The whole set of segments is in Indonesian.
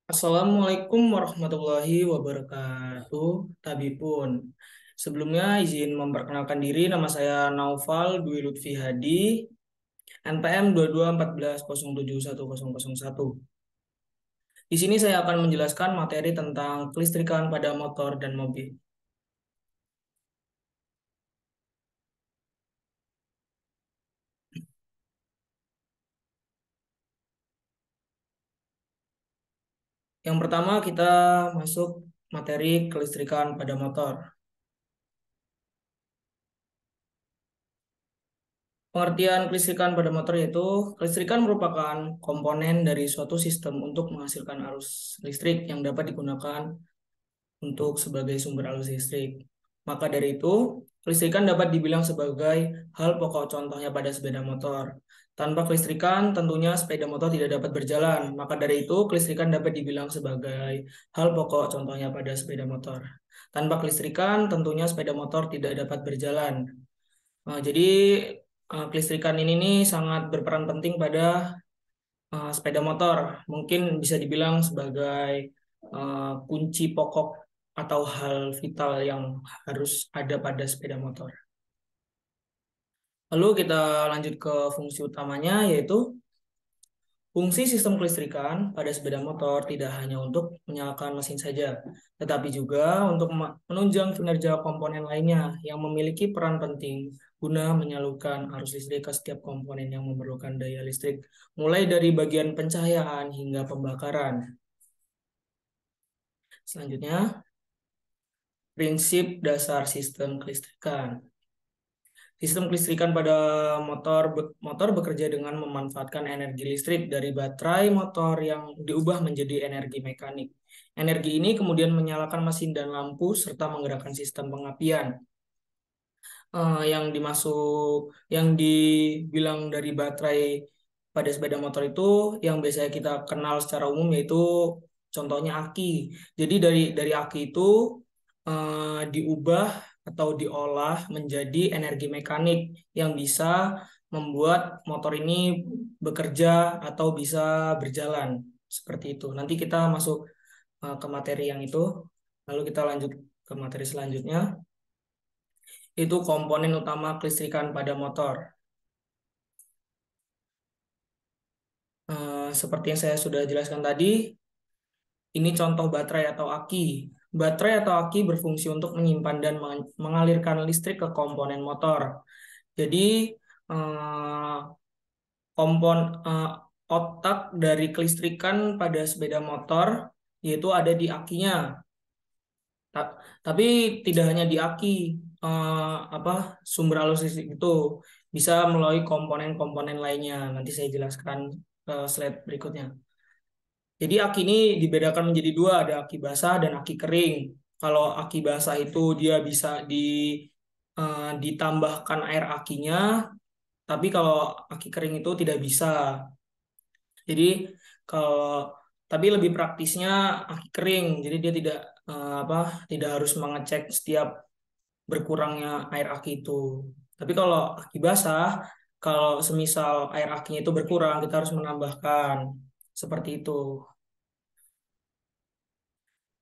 Assalamualaikum warahmatullahi wabarakatuh. Tabipun. Sebelumnya izin memperkenalkan diri, nama saya Naufal Dwi Lutfi Hadi, NPM 2214071001. Di sini saya akan menjelaskan materi tentang kelistrikan pada motor dan mobil. Yang pertama kita masuk materi kelistrikan pada motor. Pengertian kelistrikan pada motor yaitu kelistrikan merupakan komponen dari suatu sistem untuk menghasilkan arus listrik yang dapat digunakan untuk sebagai sumber arus listrik. Maka dari itu, kelistrikan dapat dibilang sebagai hal pokok contohnya pada sepeda motor. Tanpa kelistrikan, tentunya sepeda motor tidak dapat berjalan. Maka dari itu, kelistrikan dapat dibilang sebagai hal pokok contohnya pada sepeda motor. Tanpa kelistrikan, tentunya sepeda motor tidak dapat berjalan. Jadi, kelistrikan ini nih sangat berperan penting pada sepeda motor. Mungkin bisa dibilang sebagai kunci pokok atau hal vital yang harus ada pada sepeda motor. Lalu kita lanjut ke fungsi utamanya, yaitu fungsi sistem kelistrikan pada sepeda motor tidak hanya untuk menyalakan mesin saja, tetapi juga untuk menunjang kinerja komponen lainnya yang memiliki peran penting guna menyalurkan arus listrik ke setiap komponen yang memerlukan daya listrik, mulai dari bagian pencahayaan hingga pembakaran. Selanjutnya, prinsip dasar sistem kelistrikan. Sistem kelistrikan pada motor bekerja dengan memanfaatkan energi listrik dari baterai motor yang diubah menjadi energi mekanik. Energi ini kemudian menyalakan mesin dan lampu serta menggerakkan sistem pengapian. Yang yang dibilang dari baterai pada sepeda motor itu yang biasanya kita kenal secara umum yaitu contohnya aki. Jadi dari aki itu diubah atau diolah menjadi energi mekanik yang bisa membuat motor ini bekerja atau bisa berjalan seperti itu. Nanti kita masuk ke materi yang itu, lalu kita lanjut ke materi selanjutnya, itu komponen utama kelistrikan pada motor. Seperti yang saya sudah jelaskan tadi, ini contoh baterai atau aki. Baterai atau aki berfungsi untuk menyimpan dan mengalirkan listrik ke komponen motor. Jadi, eh, kompon eh, otak dari kelistrikan pada sepeda motor yaitu ada di akinya. Ta- Tapi tidak hanya di aki, apa sumber arus listrik itu bisa melalui komponen-komponen lainnya. Nanti saya jelaskan slide berikutnya. Jadi aki ini dibedakan menjadi dua, ada aki basah dan aki kering. Kalau aki basah itu dia bisa ditambahkan air akinya, tapi kalau aki kering itu tidak bisa. Jadi kalau tapi lebih praktisnya aki kering. Jadi dia tidak harus mengecek setiap berkurangnya air aki itu. Tapi kalau aki basah, kalau semisal air akinya itu berkurang, kita harus menambahkan seperti itu.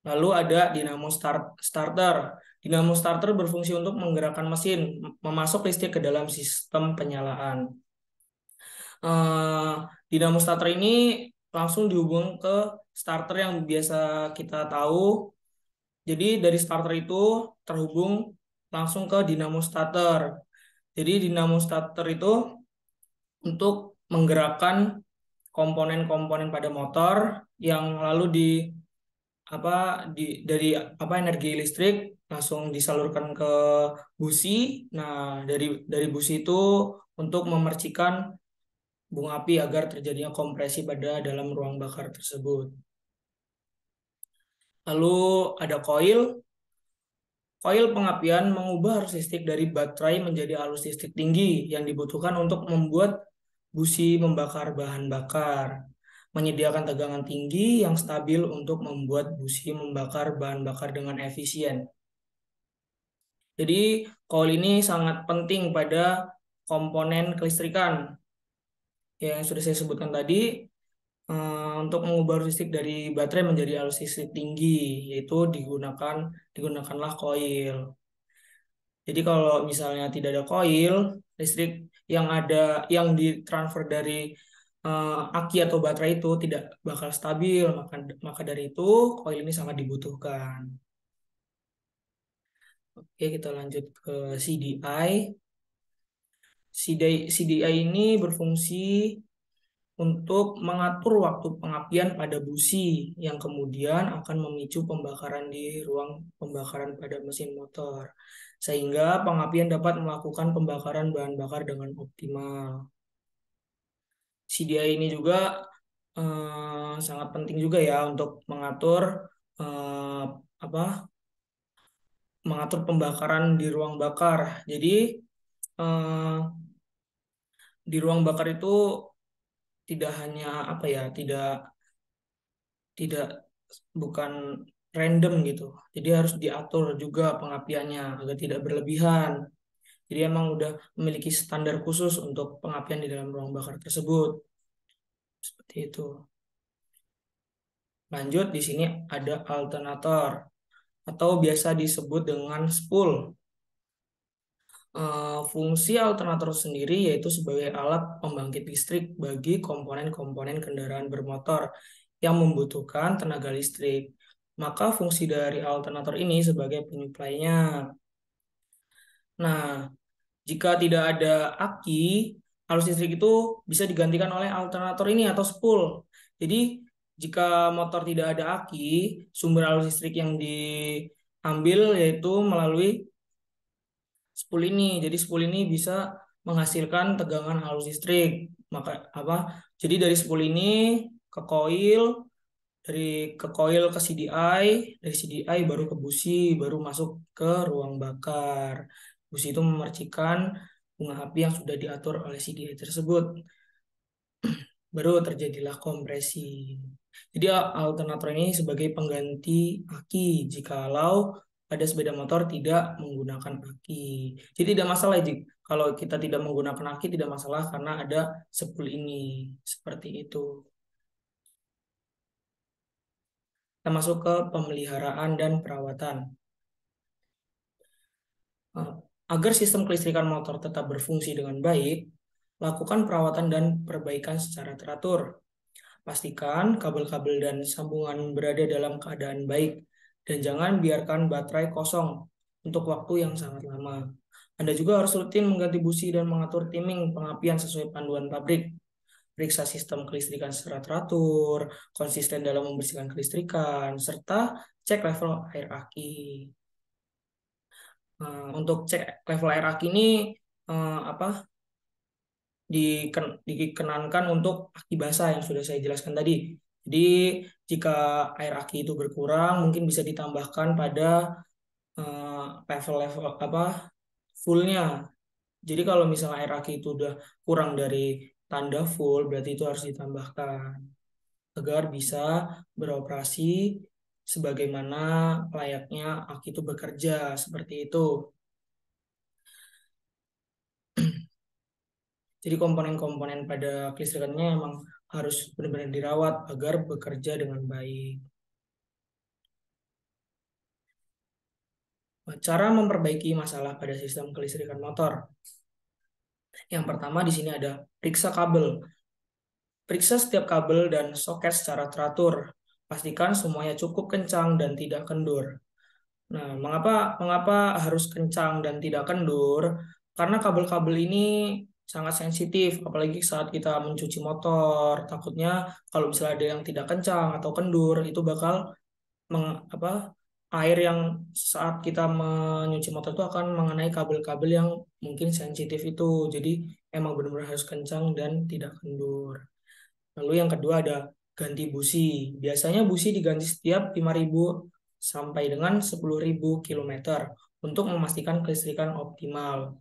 Lalu ada starter. Dinamo starter berfungsi untuk menggerakkan mesin, memasok listrik ke dalam sistem penyalaan. Eh, Dinamo starter ini langsung dihubung ke starter yang biasa kita tahu. Jadi dari starter itu terhubung langsung ke dinamo starter. Jadi dinamo starter itu untuk menggerakkan komponen-komponen pada motor yang lalu apa dari energi listrik langsung disalurkan ke busi. Nah, dari busi itu untuk memercikan bunga api agar terjadinya kompresi pada dalam ruang bakar tersebut. Lalu ada koil. Koil pengapian mengubah arus listrik dari baterai menjadi arus listrik tinggi yang dibutuhkan untuk membuat busi membakar bahan bakar, menyediakan tegangan tinggi yang stabil untuk membuat busi membakar bahan bakar dengan efisien. Jadi, coil ini sangat penting pada komponen kelistrikan yang sudah saya sebutkan tadi. untuk mengubah arus listrik dari baterai menjadi arus listrik tinggi, yaitu digunakanlah koil. Jadi kalau misalnya tidak ada koil, listrik yang ditransfer dari aki atau baterai itu tidak bakal stabil. Maka dari itu koil ini sangat dibutuhkan. Oke, kita lanjut ke CDI. CDI ini berfungsi untuk mengatur waktu pengapian pada busi yang kemudian akan memicu pembakaran di ruang pembakaran pada mesin motor, sehingga pengapian dapat melakukan pembakaran bahan bakar dengan optimal. CDI ini juga sangat penting juga ya untuk mengatur eh, apa mengatur pembakaran di ruang bakar. Jadi eh, di ruang bakar itu tidak hanya apa ya, tidak tidak bukan random gitu. Jadi harus diatur juga pengapiannya agar tidak berlebihan. Jadi emang udah memiliki standar khusus untuk pengapian di dalam ruang bakar tersebut. Seperti itu. Lanjut, di sini ada alternator atau biasa disebut dengan spool. Fungsi alternator sendiri yaitu sebagai alat pembangkit listrik bagi komponen-komponen kendaraan bermotor yang membutuhkan tenaga listrik. Maka fungsi dari alternator ini sebagai penyuplainya. Nah, jika tidak ada aki, arus listrik itu bisa digantikan oleh alternator ini atau spool. Jadi, jika motor tidak ada aki, sumber arus listrik yang diambil yaitu melalui spool ini. Jadi spool ini bisa menghasilkan tegangan arus listrik. Maka apa? Jadi dari spool ini ke koil, dari ke koil ke CDI, dari CDI baru ke busi, baru masuk ke ruang bakar. Busi itu memercikan bunga api yang sudah diatur oleh CDI tersebut. Baru terjadilah kompresi. Jadi alternator ini sebagai pengganti aki jikalau pada sepeda motor tidak menggunakan aki. Jadi tidak masalah jika kalau kita tidak menggunakan aki tidak masalah karena ada spool ini. Seperti itu. Kita masuk ke pemeliharaan dan perawatan. Nah, agar sistem kelistrikan motor tetap berfungsi dengan baik, lakukan perawatan dan perbaikan secara teratur. Pastikan kabel-kabel dan sambungan berada dalam keadaan baik dan jangan biarkan baterai kosong untuk waktu yang sangat lama. Anda juga harus rutin mengganti busi dan mengatur timing pengapian sesuai panduan pabrik. Periksa sistem kelistrikan secara teratur, konsisten dalam membersihkan kelistrikan, serta cek level air aki. Untuk cek level air aki ini apa dikenankan untuk aki basah yang sudah saya jelaskan tadi. Jadi jika air aki itu berkurang, mungkin bisa ditambahkan pada level-level apa fullnya. Jadi kalau misalnya air aki itu udah kurang dari tanda full, berarti itu harus ditambahkan agar bisa beroperasi sebagaimana layaknya aki itu bekerja seperti itu. Jadi komponen-komponen pada kelistrikannya memang harus benar-benar dirawat agar bekerja dengan baik. Cara memperbaiki masalah pada sistem kelistrikan motor. Yang pertama di sini ada periksa kabel. Periksa setiap kabel dan soket secara teratur. Pastikan semuanya cukup kencang dan tidak kendur. Nah, mengapa mengapa harus kencang dan tidak kendur? Karena kabel-kabel ini sangat sensitif, apalagi saat kita mencuci motor. Takutnya kalau misalnya ada yang tidak kencang atau kendur, itu bakal apa air yang saat kita menyuci motor itu akan mengenai kabel-kabel yang mungkin sensitif itu. Jadi emang benar-benar harus kencang dan tidak kendur. Lalu yang kedua ada ganti busi. Biasanya busi diganti setiap 5.000 sampai dengan 10.000 kilometer untuk memastikan kelistrikan optimal.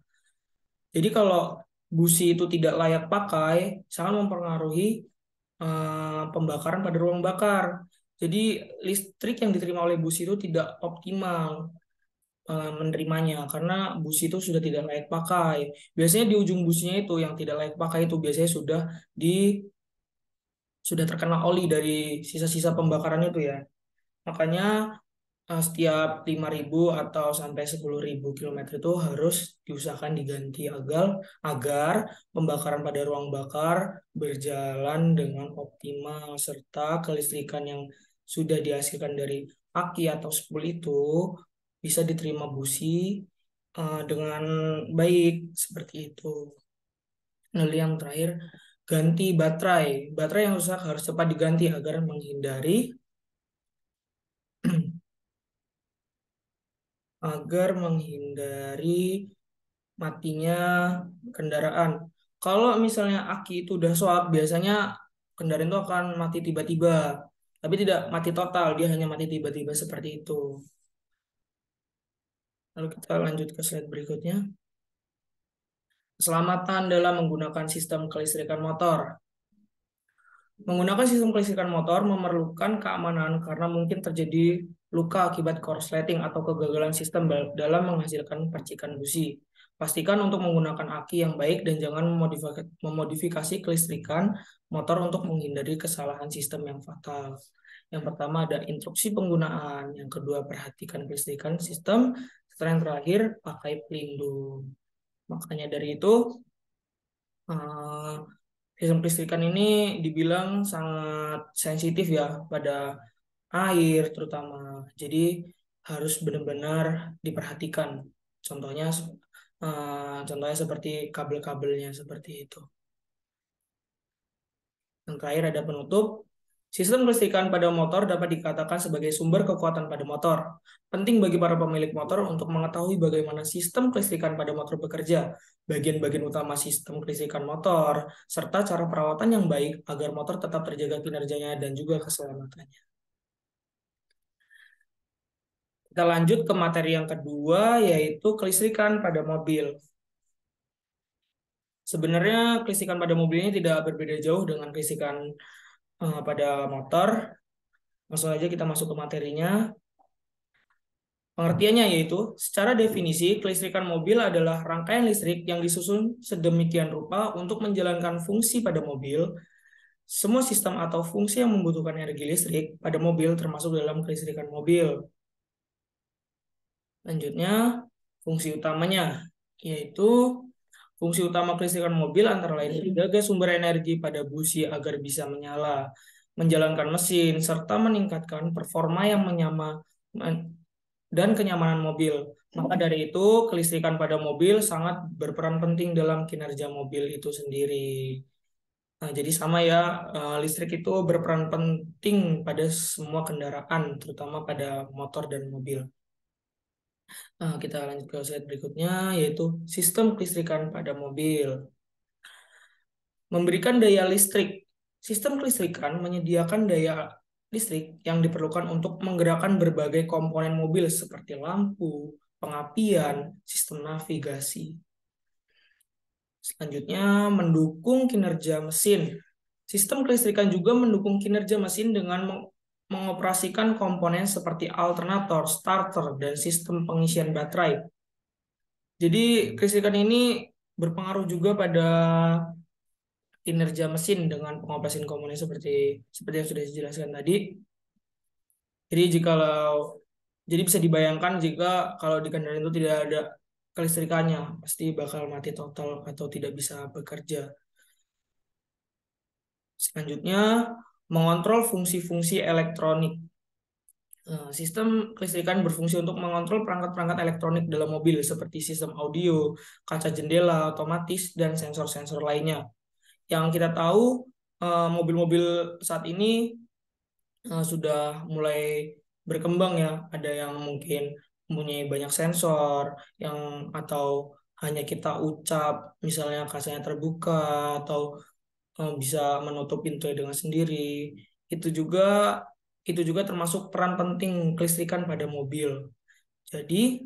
Jadi kalau busi itu tidak layak pakai, sangat mempengaruhi pembakaran pada ruang bakar. Jadi listrik yang diterima oleh busi itu tidak optimal menerimanya karena busi itu sudah tidak layak pakai. Biasanya di ujung businya itu yang tidak layak pakai itu biasanya sudah di sudah terkena oli dari sisa-sisa pembakaran itu ya. Makanya setiap 5.000 atau sampai 10.000 kilometer itu harus diusahakan diganti agar pembakaran pada ruang bakar berjalan dengan optimal serta kelistrikan yang sudah dihasilkan dari aki atau spool itu bisa diterima busi dengan baik seperti itu. Lalu yang terakhir, ganti baterai. Baterai yang rusak harus cepat diganti agar menghindari agar menghindari matinya kendaraan. Kalau misalnya aki itu udah soak, biasanya kendaraan itu akan mati tiba-tiba. Tapi tidak mati total, dia hanya mati tiba-tiba seperti itu. Lalu kita lanjut ke slide berikutnya. Keselamatan dalam menggunakan sistem kelistrikan motor. Menggunakan sistem kelistrikan motor memerlukan keamanan karena mungkin terjadi luka akibat korsleting atau kegagalan sistem dalam menghasilkan percikan busi. Pastikan untuk menggunakan aki yang baik dan jangan memodifikasi kelistrikan motor untuk menghindari kesalahan sistem yang fatal. Yang pertama ada instruksi penggunaan, yang kedua perhatikan kelistrikan sistem, setelah yang terakhir pakai pelindung. Makanya dari itu eh, sistem kelistrikan ini dibilang sangat sensitif ya pada air terutama. Jadi harus benar-benar diperhatikan. Contohnya contohnya seperti kabel-kabelnya seperti itu. Yang terakhir ada penutup. Sistem kelistrikan pada motor dapat dikatakan sebagai sumber kekuatan pada motor. Penting bagi para pemilik motor untuk mengetahui bagaimana sistem kelistrikan pada motor bekerja, bagian-bagian utama sistem kelistrikan motor, serta cara perawatan yang baik agar motor tetap terjaga kinerjanya dan juga keselamatannya. Kita lanjut ke materi yang kedua, yaitu kelistrikan pada mobil. Sebenarnya kelistrikan pada mobil ini tidak berbeda jauh dengan kelistrikan pada motor. Langsung aja kita masuk ke materinya. Pengertiannya yaitu, secara definisi, kelistrikan mobil adalah rangkaian listrik yang disusun sedemikian rupa untuk menjalankan fungsi pada mobil. Semua sistem atau fungsi yang membutuhkan energi listrik pada mobil termasuk dalam kelistrikan mobil. Lanjutnya, fungsi utamanya, yaitu fungsi utama kelistrikan mobil antara lain menjaga sumber energi pada busi agar bisa menyala, menjalankan mesin, serta meningkatkan performa yang dan kenyamanan mobil. Maka dari itu, kelistrikan pada mobil sangat berperan penting dalam kinerja mobil itu sendiri. Nah, jadi sama ya, listrik itu berperan penting pada semua kendaraan, terutama pada motor dan mobil. Nah, kita lanjut ke slide berikutnya, yaitu sistem kelistrikan pada mobil. Memberikan daya listrik. Sistem kelistrikan menyediakan daya listrik yang diperlukan untuk menggerakkan berbagai komponen mobil seperti lampu, pengapian, sistem navigasi. Selanjutnya, mendukung kinerja mesin. Sistem kelistrikan juga mendukung kinerja mesin dengan mengoperasikan komponen seperti alternator, starter, dan sistem pengisian baterai. Jadi, kelistrikan ini berpengaruh juga pada kinerja mesin dengan pengoperasian komponen seperti yang sudah dijelaskan tadi. Jadi jadi bisa dibayangkan jika kalau di kendaraan itu tidak ada kelistrikannya, pasti bakal mati total atau tidak bisa bekerja. Selanjutnya, mengontrol fungsi-fungsi elektronik. Sistem kelistrikan berfungsi untuk mengontrol perangkat-perangkat elektronik dalam mobil seperti sistem audio, kaca jendela otomatis, dan sensor-sensor lainnya. Yang kita tahu, mobil-mobil saat ini sudah mulai berkembang ya. Ada yang mungkin mempunyai banyak sensor, atau hanya kita ucap, misalnya kacanya terbuka atau bisa menutup pintunya dengan sendiri. Itu juga itu juga termasuk peran penting kelistrikan pada mobil. Jadi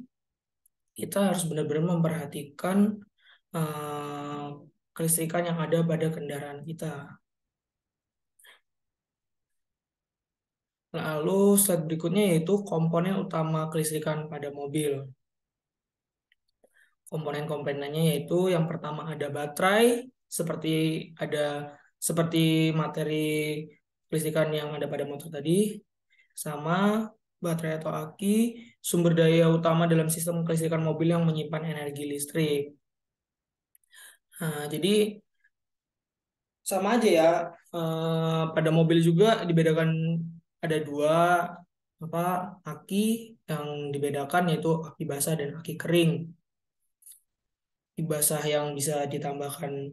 kita harus benar-benar memperhatikan eh, kelistrikan yang ada pada kendaraan kita. Lalu slide berikutnya yaitu komponen utama kelistrikan pada mobil. Komponen-komponennya yaitu yang pertama ada baterai, seperti ada seperti materi kelistrikan yang ada pada motor tadi, sama baterai atau aki, sumber daya utama dalam sistem kelistrikan mobil yang menyimpan energi listrik. Nah, jadi sama aja ya. Pada mobil juga dibedakan ada dua apa aki yang dibedakan, yaitu aki basah dan aki kering. Aki basah yang bisa ditambahkan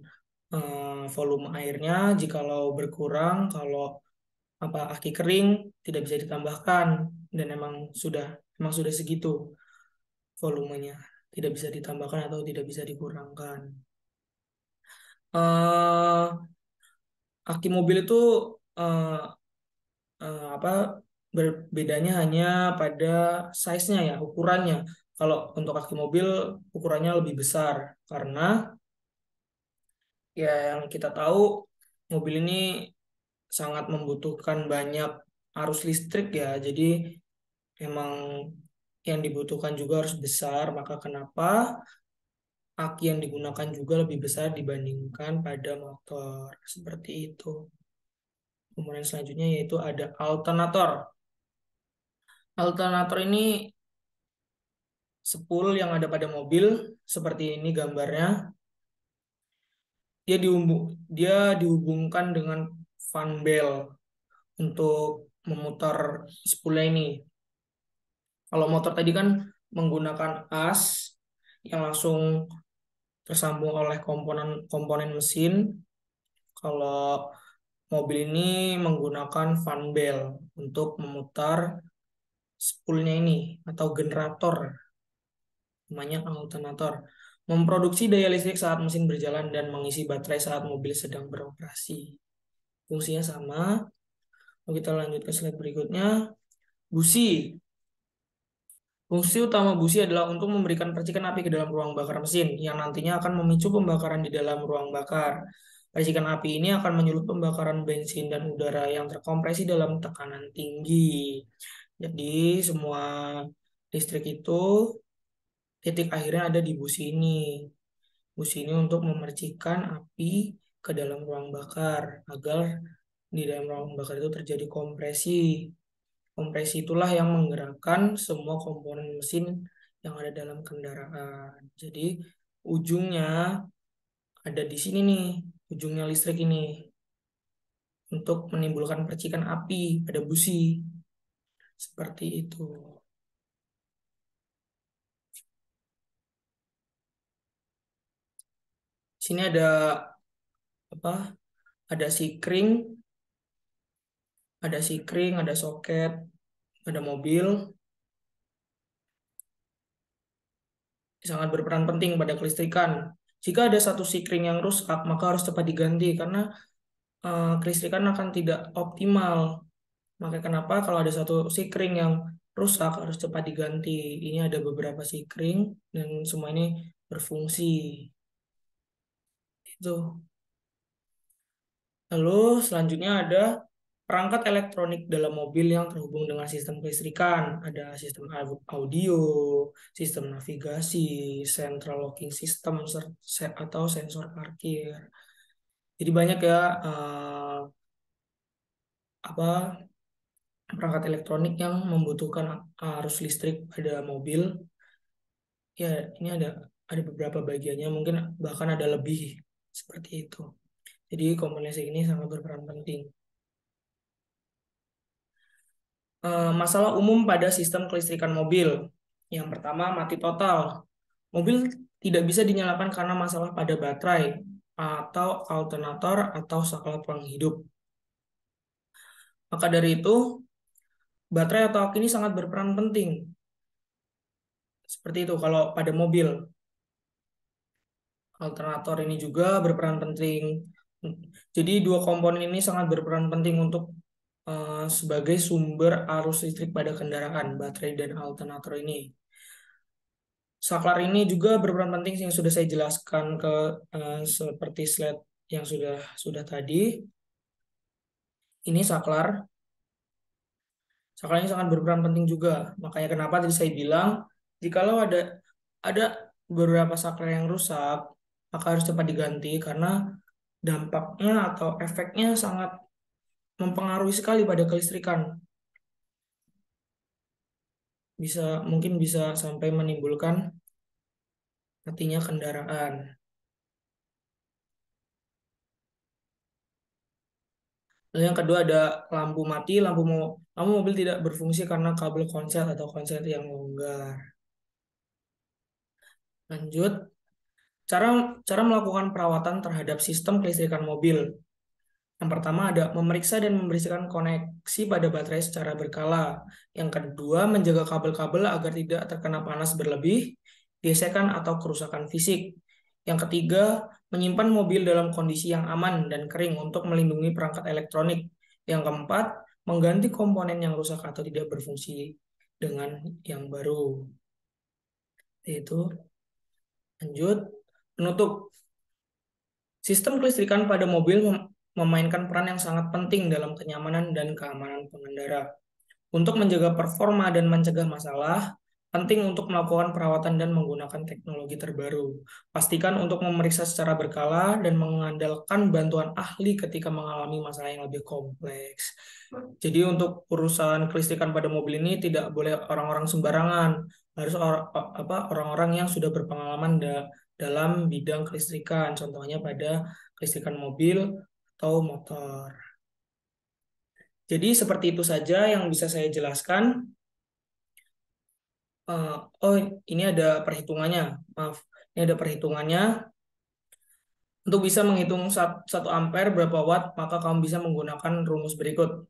volume airnya jikalau berkurang, kalau aki kering tidak bisa ditambahkan dan emang sudah segitu volumenya, tidak bisa ditambahkan atau tidak bisa dikurangkan. eh Aki mobil itu eh, apa berbedanya hanya pada size-nya ya, ukurannya. Kalau untuk aki mobil ukurannya lebih besar karena ya yang kita tahu mobil ini sangat membutuhkan banyak arus listrik ya. Jadi emang yang dibutuhkan juga harus besar, maka kenapa aki yang digunakan juga lebih besar dibandingkan pada motor. Seperti itu. Kemudian selanjutnya yaitu ada alternator. Alternator ini spool yang ada pada mobil, seperti ini gambarnya. Dia dihubungkan dengan fan bell untuk memutar spoolnya ini. Kalau motor tadi kan menggunakan as yang langsung tersambung oleh komponen mesin. Kalau mobil ini menggunakan fan bell untuk memutar spoolnya ini atau generator, namanya alternator. Memproduksi daya listrik saat mesin berjalan dan mengisi baterai saat mobil sedang beroperasi. Fungsinya sama. Lalu kita lanjut ke slide berikutnya. Busi. Fungsi utama busi adalah untuk memberikan percikan api ke dalam ruang bakar mesin yang nantinya akan memicu pembakaran di dalam ruang bakar. Percikan api ini akan menyulut pembakaran bensin dan udara yang terkompresi dalam tekanan tinggi. Jadi semua listrik itu titik akhirnya ada di busi ini. Busi ini untuk memercikan api ke dalam ruang bakar agar di dalam ruang bakar itu terjadi kompresi. Kompresi itulah yang menggerakkan semua komponen mesin yang ada dalam kendaraan. Jadi ujungnya ada di sini nih, ujungnya listrik ini untuk menimbulkan percikan api pada busi. Seperti itu. Sini ada apa? Ada sikring, ada soket, ada mobil. Sangat berperan penting pada kelistrikan. Jika ada satu sikring yang rusak, maka harus cepat diganti karena kelistrikan akan tidak optimal. Maka kenapa kalau ada satu sikring yang rusak harus cepat diganti. Ini ada beberapa sikring dan semua ini berfungsi. Itu. Lalu selanjutnya ada perangkat elektronik dalam mobil yang terhubung dengan sistem kelistrikan. Ada sistem audio, sistem navigasi, central locking system, atau sensor parkir. Jadi banyak ya apa perangkat elektronik yang membutuhkan arus listrik pada mobil. Ya, ini ada beberapa bagiannya, mungkin bahkan ada lebih seperti itu. Jadi komponen ini sangat berperan penting. Masalah umum pada sistem kelistrikan mobil. Yang pertama, mati total. Mobil tidak bisa dinyalakan karena masalah pada baterai atau alternator atau saklar penghidup. Maka dari itu, baterai atau aki ini sangat berperan penting. Seperti itu kalau pada mobil. Alternator ini juga berperan penting. Jadi dua komponen ini sangat berperan penting untuk sebagai sumber arus listrik pada kendaraan, baterai dan alternator ini. Saklar ini juga berperan penting yang sudah saya jelaskan seperti slide yang sudah tadi. Ini saklar. Saklar ini sangat berperan penting juga. Makanya kenapa tadi saya bilang, jikalau ada beberapa saklar yang rusak, maka harus cepat diganti karena dampaknya atau efeknya sangat mempengaruhi sekali pada kelistrikan. Mungkin bisa sampai menimbulkan matinya kendaraan. Lalu yang kedua ada lampu mati, lampu mobil tidak berfungsi karena kabel konslet atau konslet yang longgar. Lanjut, cara cara melakukan perawatan terhadap sistem kelistrikan mobil. Yang pertama ada memeriksa dan membersihkan koneksi pada baterai secara berkala. Yang kedua, menjaga kabel-kabel agar tidak terkena panas berlebih, gesekan atau kerusakan fisik. Yang ketiga, menyimpan mobil dalam kondisi yang aman dan kering untuk melindungi perangkat elektronik. Yang keempat, mengganti komponen yang rusak atau tidak berfungsi dengan yang baru. Yaitu, lanjut, penutup. Sistem kelistrikan pada mobil memainkan peran yang sangat penting dalam kenyamanan dan keamanan pengendara. Untuk menjaga performa dan mencegah masalah, penting untuk melakukan perawatan dan menggunakan teknologi terbaru. Pastikan untuk memeriksa secara berkala dan mengandalkan bantuan ahli ketika mengalami masalah yang lebih kompleks. Jadi untuk urusan kelistrikan pada mobil ini tidak boleh orang-orang sembarangan, harus orang-orang yang sudah berpengalaman dalam bidang kelistrikan, contohnya pada kelistrikan mobil atau motor. Jadi seperti itu saja yang bisa saya jelaskan. Oh, ini ada perhitungannya. Maaf, ini ada perhitungannya. Untuk bisa menghitung 1 ampere berapa watt, maka kamu bisa menggunakan rumus berikut.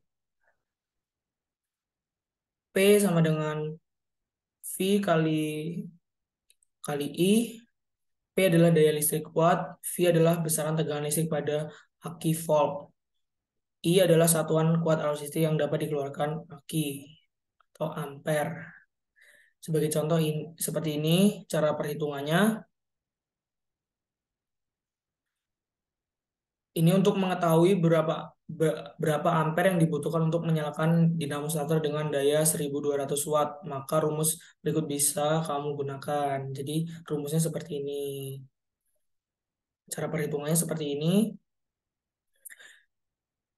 P sama dengan V kali I. P adalah daya listrik watt, V adalah besaran tegangan listrik pada aki volt. I adalah satuan kuat arus listrik yang dapat dikeluarkan aki atau ampere. Sebagai contoh seperti ini cara perhitungannya. Ini untuk mengetahui berapa ampere yang dibutuhkan untuk menyalakan dinamo starter dengan daya 1200 watt. Maka rumus berikut bisa kamu gunakan. Jadi rumusnya seperti ini. Cara perhitungannya seperti ini.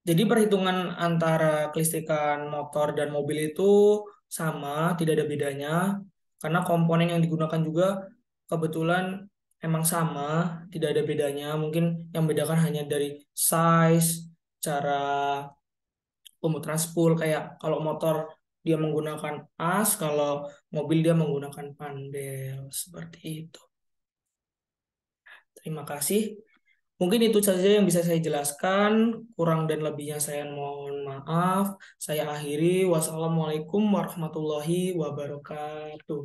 Jadi perhitungan antara kelistrikan motor dan mobil itu sama, tidak ada bedanya. Karena komponen yang digunakan juga kebetulan emang sama, tidak ada bedanya. Mungkin yang bedakan hanya dari size, cara pemutaran spool. Kayak kalau motor dia menggunakan as, kalau mobil dia menggunakan pandel. Seperti itu. Terima kasih. Mungkin itu saja yang bisa saya jelaskan. Kurang dan lebihnya saya mohon maaf. Saya akhiri. Wassalamualaikum warahmatullahi wabarakatuh.